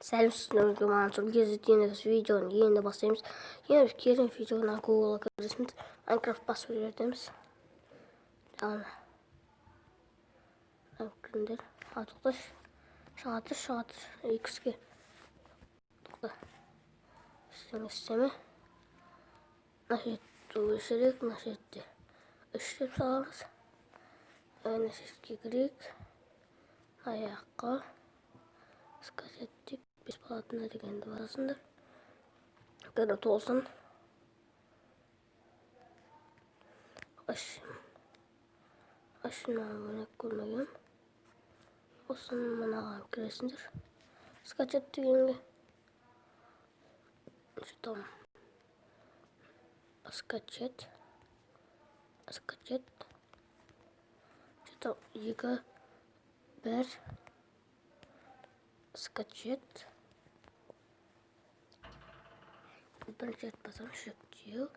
Сәлемсіздер, Мансұр кездескен видеоны енді бастаймыз. Енді келген видеоны Google-ға кірісіміз. Minecraft басып өтеміз. Кіріңдер. Тоқташ. Шығатыр. X-ге. Тоқта. Істеме. Нашетті өшірек. Нашетті. Үштеп саламыз. Нашетке кірек. Аяққа. Скажеттік. Бесплатно дегенді басыңдар. Когда толсын. Ашына өне көрмеген. Осын мұнаған кіресіңдер. Скачет дегенге. Там. Скачет. Что-то екі. Бір. Скачет. Бірінші рет басам жүктеу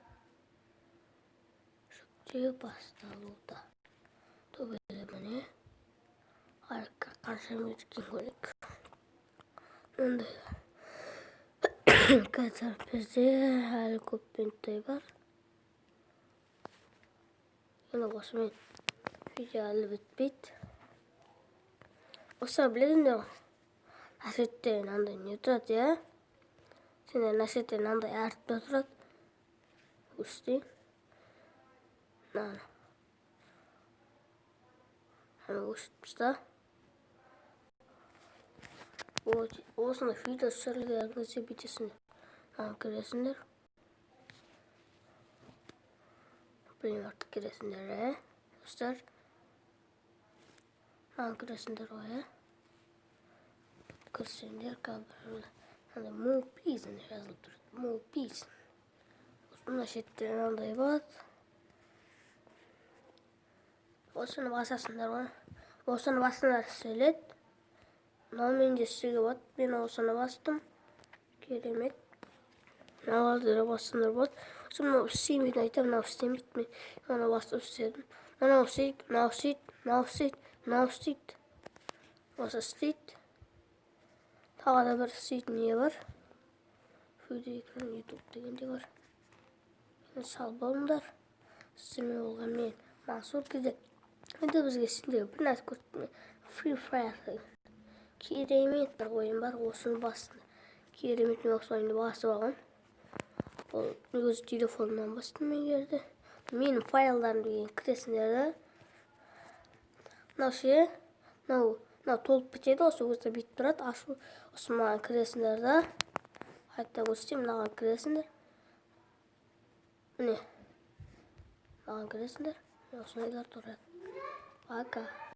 басталуда. Тобелі міне. Арқа қанша мүткен көрек. Ондай. Қазір бізде әлі көп бенттай бар. Енді осымен видео әлі бітпейді. Осы білесіңдер ғой. Насеттен андай не тұрады, я? Сенде насеттен андай әріпті тұрады. Үстей. Өшіппізді. Осыны видео түсірілгеніңізде бітесіңдер. Көресіңдер. Примерді кересіңдер, достар. Көресіңдер ғой, көрсеңдер кабірілі. Мопиз жазылып тұрады. Мопиз. Осында шеттен андай болады. Осыны басасыңдар ғой. Осыны басыңдар сөйлет. Мен де сүйге бат. Мен осыны бастым. Керемет. Мыналарды басыңдар бат. Осыны істемейді айтам. Мынау істемейді. Мен оны бастып істедім. Мынау істейді. Осы істейді. Тағы да бір істейтін не бар. Видео екран YouTube дегенде бар. Сал болыңдар. Сізме болған мен Мансұр кезде. Енді бізге сендегі бір нәрсе көрсетті. Free Fire. Керемет бір ойын бар. Осыны басты. Керемет мен осы ойынды басып алған. Ол өз телефонынан бастым мен жерде. Менің файлдарым деген кіресіңдерді. Мынау толып бітеді. Осы өзі бүйтіп тұрады. Ашу. Осы маған кіресіңдерді. Қайта көрсетейін. Мынаған кіресіңдер. Міне. Маған кіресіңдер. Осындайлар тұрады. Пока.